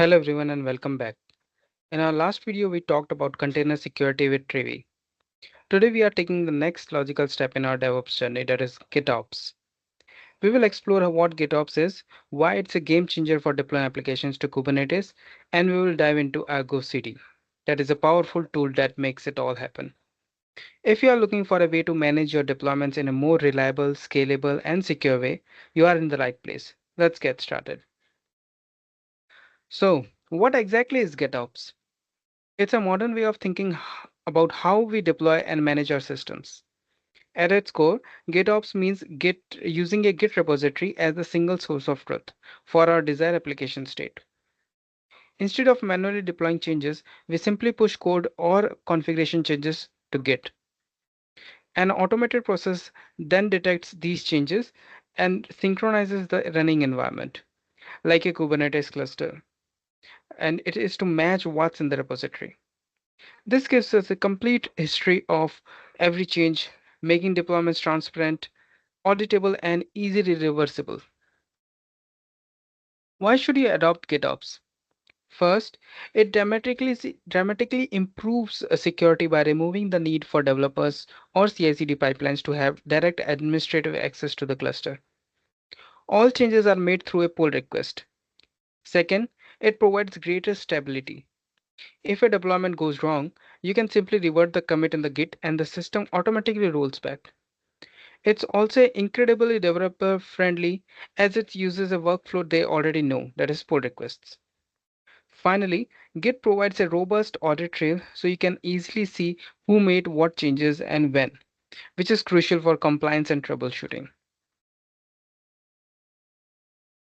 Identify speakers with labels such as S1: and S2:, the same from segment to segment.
S1: Hello everyone and welcome back. In our last video, we talked about container security with Trevi. Today we are taking the next logical step in our DevOps journey, that is GitOps. We will explore what GitOps is, why it's a game changer for deploying applications to Kubernetes, and we will dive into ArgoCD. That is a powerful tool that makes it all happen. If you are looking for a way to manage your deployments in a more reliable, scalable, and secure way, you are in the right place. Let's get started. So, what exactly is GitOps? It's a modern way of thinking about how we deploy and manage our systems. At its core, GitOps means Git using a Git repository as the single source of truth for our desired application state. Instead of manually deploying changes, we simply push code or configuration changes to Git. An automated process then detects these changes and synchronizes the running environment, like a Kubernetes cluster, and it is to match what's in the repository. This gives us a complete history of every change, making deployments transparent, auditable, and easily reversible. Why should you adopt GitOps? First, it dramatically improves security by removing the need for developers or CI/CD pipelines to have direct administrative access to the cluster. All changes are made through a pull request. Second, it provides greater stability. If a deployment goes wrong, you can simply revert the commit in the Git and the system automatically rolls back. It's also incredibly developer friendly as it uses a workflow they already know, that is pull requests. Finally, Git provides a robust audit trail so you can easily see who made what changes and when, which is crucial for compliance and troubleshooting.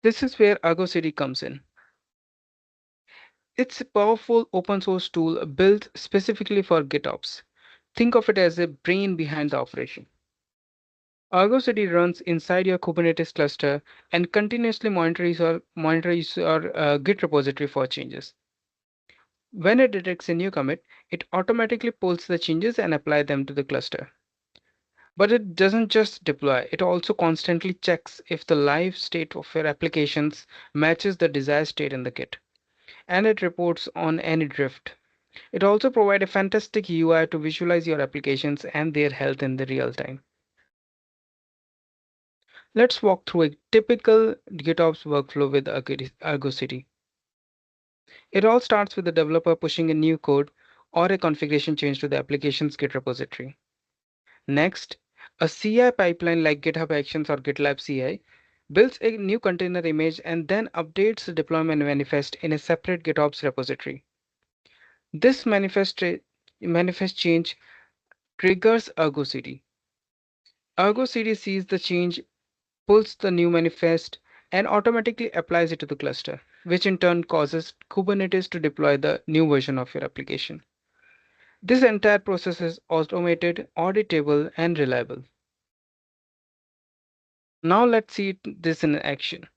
S1: This is where ArgoCD comes in. It's a powerful open source tool built specifically for GitOps. Think of it as a brain behind the operation. ArgoCD runs inside your Kubernetes cluster and continuously monitors your Git repository for changes. When it detects a new commit, it automatically pulls the changes and applies them to the cluster. But it doesn't just deploy, it also constantly checks if the live state of your applications matches the desired state in the Git, and it reports on any drift. It also provides a fantastic UI to visualize your applications and their health in the real time. Let's walk through a typical GitOps workflow with ArgoCD. It all starts with the developer pushing a new code or a configuration change to the application's Git repository. Next, a CI pipeline like GitHub Actions or GitLab CI builds a new container image and then updates the deployment manifest in a separate GitOps repository. This manifest change triggers ArgoCD. ArgoCD sees the change, pulls the new manifest, and automatically applies it to the cluster, which in turn causes Kubernetes to deploy the new version of your application. This entire process is automated, auditable, and reliable. Now let's see this in action.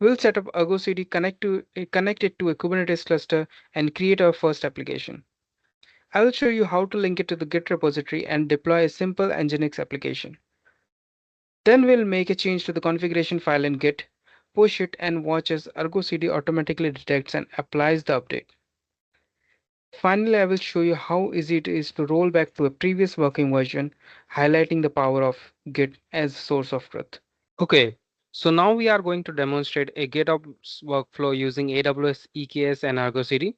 S1: We'll set up ArgoCD, connect it to a Kubernetes cluster, and create our first application. I will show you how to link it to the Git repository and deploy a simple Nginx application. Then we'll make a change to the configuration file in Git, push it, and watch as ArgoCD automatically detects and applies the update. Finally, I will show you how easy it is to roll back to a previous working version, highlighting the power of Git as a source of truth. Okay, so now we are going to demonstrate a GitOps workflow using AWS EKS and ArgoCD.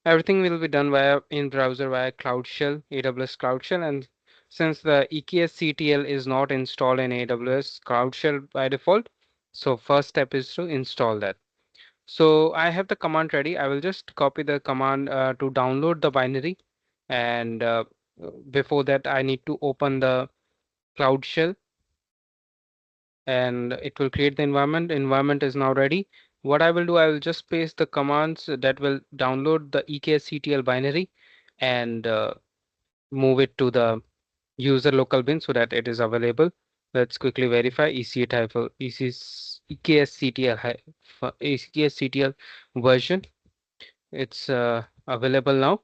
S1: Everything will be done via in browser via CloudShell, AWS CloudShell, and since the EKS CTL is not installed in AWS CloudShell by default, so first step is to install that. So I have the command ready. I will just copy the command to download the binary, and before that I need to open the CloudShell and it will create the environment. Environment is now ready. What I will do, I will just paste the commands that will download the EKSCTL binary and move it to the user local bin so that it is available. Let's quickly verify EKSCTL version. It's available now.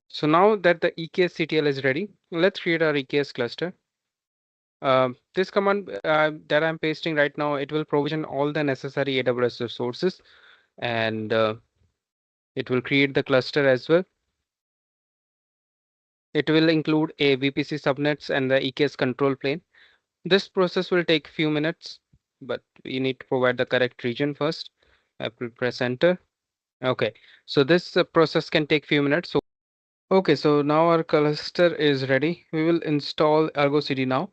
S1: So now that the EKSCTL is ready, let's create our EKS cluster. This command that I'm pasting right now, it will provision all the necessary AWS resources and it will create the cluster as well. It will include a VPC subnets and the EKS control plane. This process will take few minutes, but we need to provide the correct region first. I will press enter. Okay, so this process can take few minutes. Okay, so now our cluster is ready. We will install ArgoCD now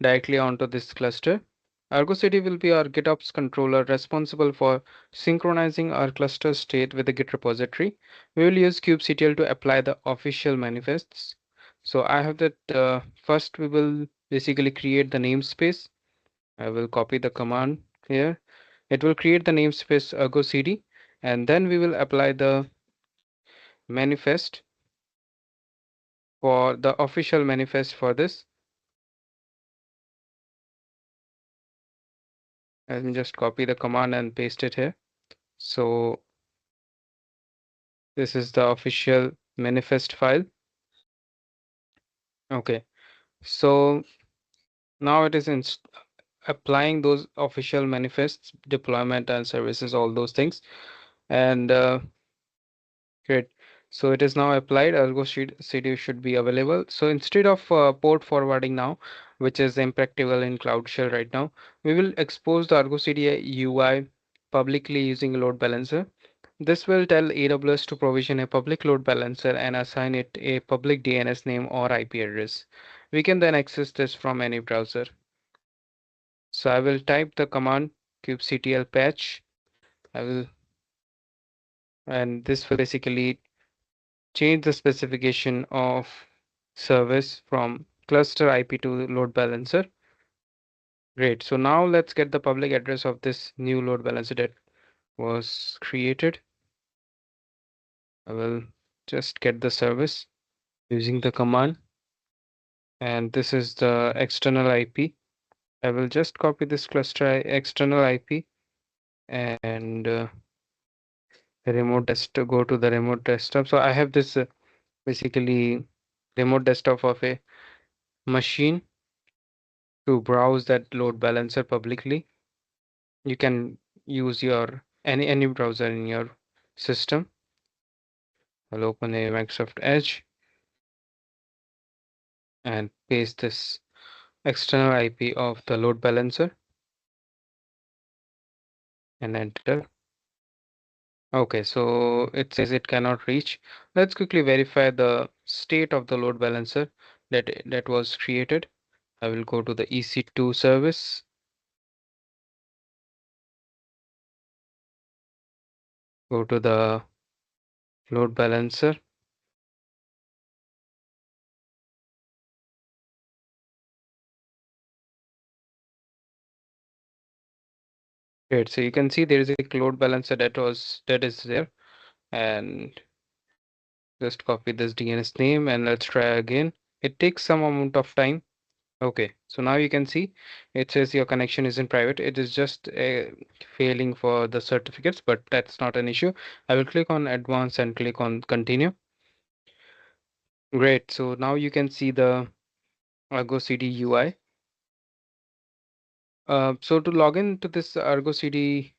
S1: directly onto this cluster. ArgoCD will be our GitOps controller responsible for synchronizing our cluster state with the Git repository. We will use kubectl to apply the official manifests. So I have that first we will basically create the namespace. I will copy the command here. It will create the namespace ArgoCD, and then we will apply the manifest for the official manifest for this. Let me just copy the command and paste it here. So this is the official manifest file. Okay, so now it is applying those official manifests, deployment and services, all those things. And great. So it is now applied. ArgoCD should be available. So instead of port forwarding now, which is impractical in CloudShell right now, we will expose the ArgoCD UI publicly using a load balancer. This will tell AWS to provision a public load balancer and assign it a public DNS name or IP address. We can then access this from any browser. So I will type the command kubectl patch. I will, and this will basically change the specification of service from cluster IP to load balancer. Great. So now let's get the public address of this new load balancer that was created. I will just get the service using the command, and this is the external IP. I will just copy this cluster external IP and remote desktop, go to the remote desktop. So I have this basically remote desktop of a machine to browse that load balancer publicly. You can use your any browser in your system. I'll open a Microsoft Edge and paste this external IP of the load balancer and enter. Okay, so it says it cannot reach. Let's quickly verify the state of the load balancer that was created. I will go to the EC2 service, go to the load balancer. Great. So you can see there is a load balancer that is there, and just copy this DNS name and let's try again. It takes some amount of time. Okay, so now you can see it says your connection isn't private. It is just failing for the certificates, but that's not an issue. I will click on advanced and click on continue. Great. So now you can see the ArgoCD UI. So to log in to this ArgoCD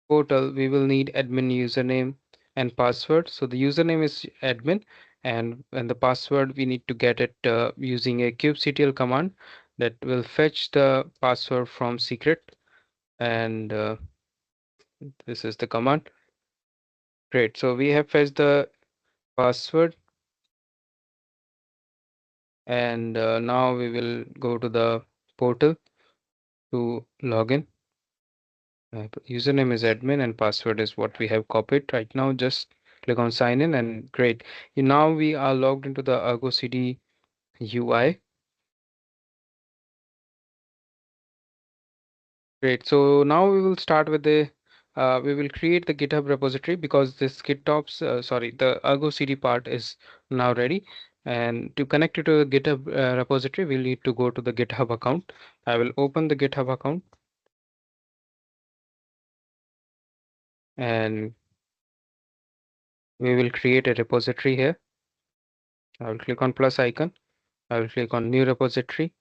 S1: portal, we will need admin username and password. So the username is admin, and the password we need to get it using a kubectl command that will fetch the password from secret, and this is the command. Great. So we have fetched the password, and now we will go to the portal to log in. Username is admin and password is what we have copied right now. Just click on sign in and great. Now we are logged into the ArgoCD UI. Great. So now we will start with we will create the GitHub repository because this the ArgoCD part is now ready. And to connect it to the GitHub repository, we'll need to go to the GitHub account. I will open the GitHub account and we will create a repository here. I will click on plus icon. I will click on new repository.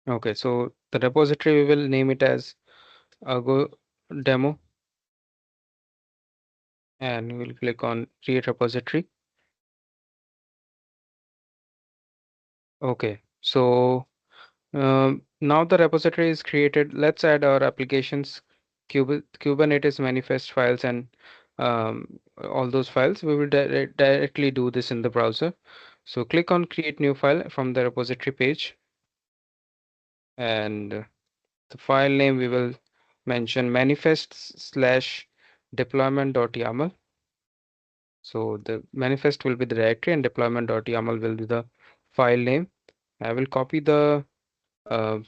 S1: Okay, so the repository we will name it as Argo demo, and we'll click on create repository. Okay, so now the repository is created. Let's add our applications, Kubernetes manifest files, and all those files. We will directly do this in the browser. So click on create new file from the repository page, and the file name we will mention manifests slash deployment.yaml. So the manifest will be the directory and deployment.yaml will be the file name. I will copy the all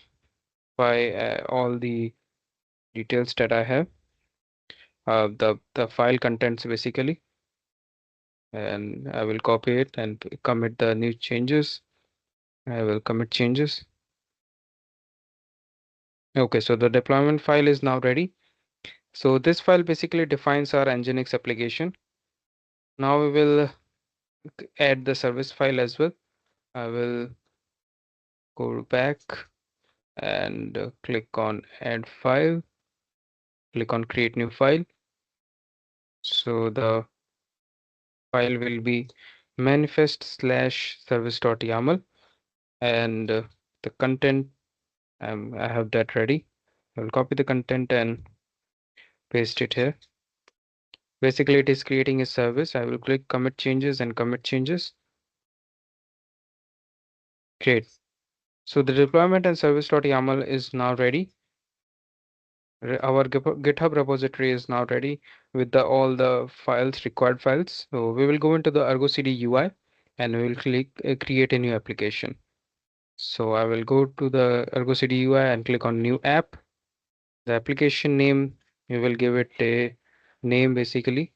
S1: the details that I have, the file contents basically, and I will copy it and commit the new changes. I will commit changes. Okay, so the deployment file is now ready. So this file basically defines our Nginx application. Now we will add the service file as well. I will go back and click on add file, click on create new file. So the file will be manifest slash service.yaml, and the content, I have that ready. I'll copy the content and paste it here. Basically it is creating a service. I will click commit changes and commit changes. Great. So the deployment and service.yaml is now ready. Our GitHub repository is now ready with all the files, required files. So we will go into the ArgoCD UI and we will click create a new application. So I will go to the ArgoCD UI and click on new app. The application name, we will give it a name basically.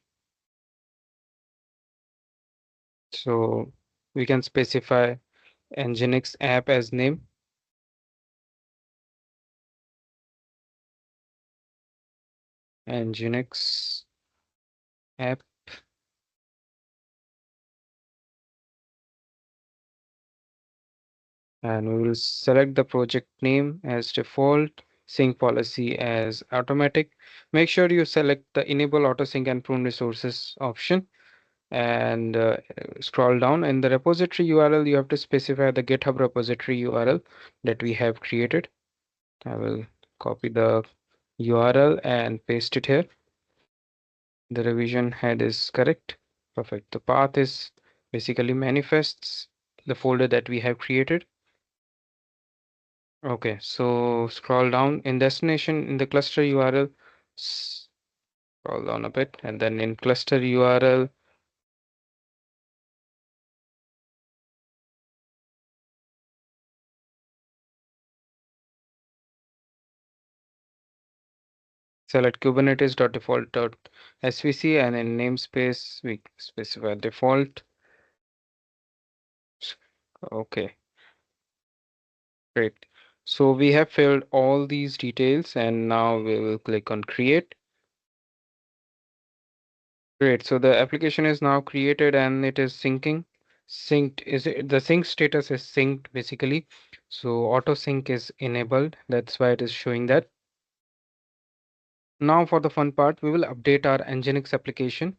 S1: So we can specify Nginx app as name. Nginx app, and we will select the project name as default, sync policy as automatic. Make sure you select the enable auto sync and prune resources option, and scroll down. In the repository URL, you have to specify the GitHub repository URL that we have created. I will copy the URL and paste it here. The revision head is correct. Perfect. The path is basically manifests the folder that we have created. Okay, so scroll down in destination in the cluster URL, scroll down a bit, and then in cluster URL, select kubernetes.default.svc, and in namespace we specify default. Okay, great. So we have filled all these details, and now we will click on create. Great. So the application is now created and it is syncing. Synced is it, the sync status is synced basically. So auto sync is enabled. That's why it is showing that. Now for the fun part, we will update our Nginx application.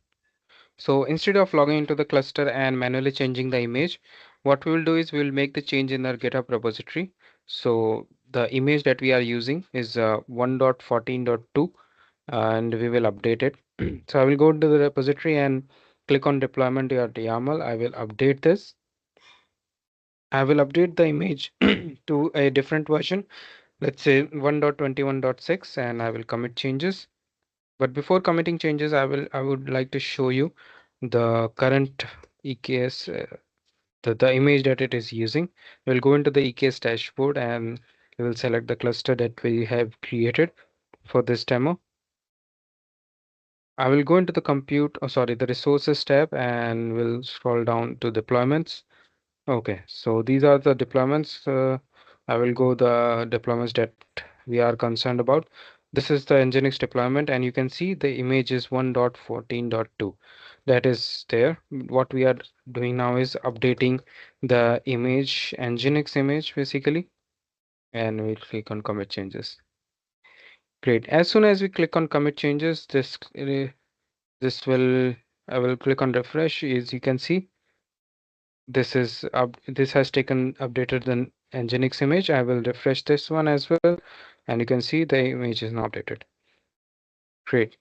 S1: So instead of logging into the cluster and manually changing the image, what we will do is we will make the change in our GitHub repository. So the image that we are using is 1.14.2, and we will update it. So I will go to the repository and click on deployment.yaml. I will update this. I will update the image to a different version, let's say 1.21.6, and I will commit changes. But before committing changes, I would like to show you the current EKS, the image that it is using. We'll go into the EKS dashboard and we will select the cluster that we have created for this demo. I will go into the the resources tab, and we'll scroll down to deployments. Okay, so these are the deployments. I will go the deployments that we are concerned about. This is the Nginx deployment, and you can see the image is 1.14.2. That is there. What we are doing now is updating the image, Nginx image basically. and we'll click on commit changes. Great. As soon as we click on commit changes, this will I will click on refresh. As you can see, this has taken updated the Nginx image. I will refresh this one as well, and you can see the image is now updated. Great.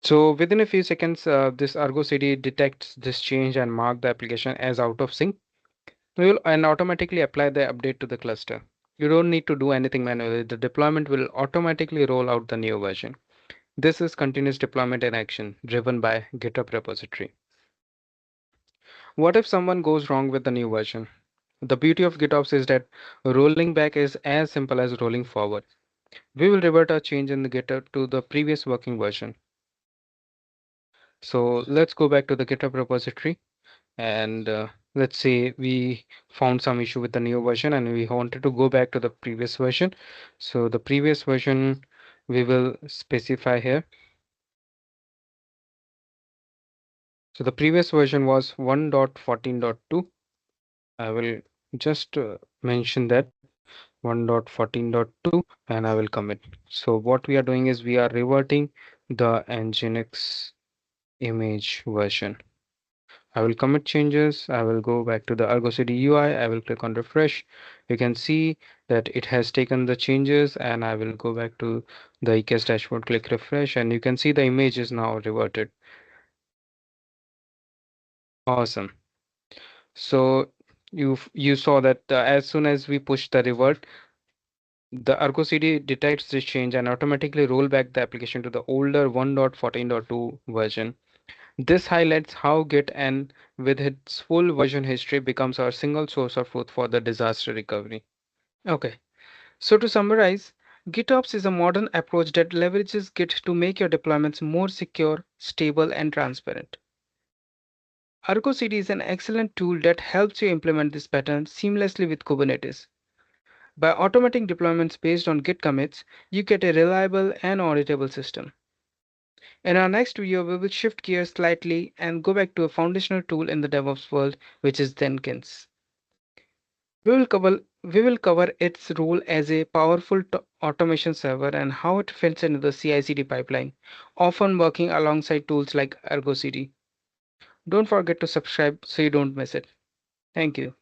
S1: So within a few seconds, this ArgoCD detects this change and mark the application as out of sync. We will and automatically apply the update to the cluster. You don't need to do anything manually. The deployment will automatically roll out the new version. This is continuous deployment in action, driven by GitHub repository. What if someone goes wrong with the new version? The beauty of GitOps is that rolling back is as simple as rolling forward. We will revert a change in the GitHub to the previous working version. So let's go back to the GitHub repository and let's say we found some issue with the new version and we wanted to go back to the previous version. So the previous version we will specify here. So the previous version was 1.14.2. I will just mention that 1.14.2 and I will commit. So what we are doing is we are reverting the Nginx image version. I will commit changes. I will go back to the ArgoCD UI. I will click on refresh. You can see that it has taken the changes and I will go back to the EKS dashboard, click refresh, and you can see the image is now reverted. Awesome. So you saw that as soon as we push the revert, the ArgoCD detects this change and automatically roll back the application to the older 1.14.2 version. This highlights how Git and with its full version history becomes our single source of truth for the disaster recovery. Okay, so to summarize, GitOps is a modern approach that leverages Git to make your deployments more secure, stable, and transparent. ArgoCD is an excellent tool that helps you implement this pattern seamlessly with Kubernetes. By automating deployments based on Git commits, you get a reliable and auditable system. In our next video, we will shift gears slightly and go back to a foundational tool in the DevOps world, which is Jenkins. We will cover its role as a powerful automation server and how it fits into the CI/CD pipeline, often working alongside tools like ArgoCD. Don't forget to subscribe so you don't miss it. Thank you.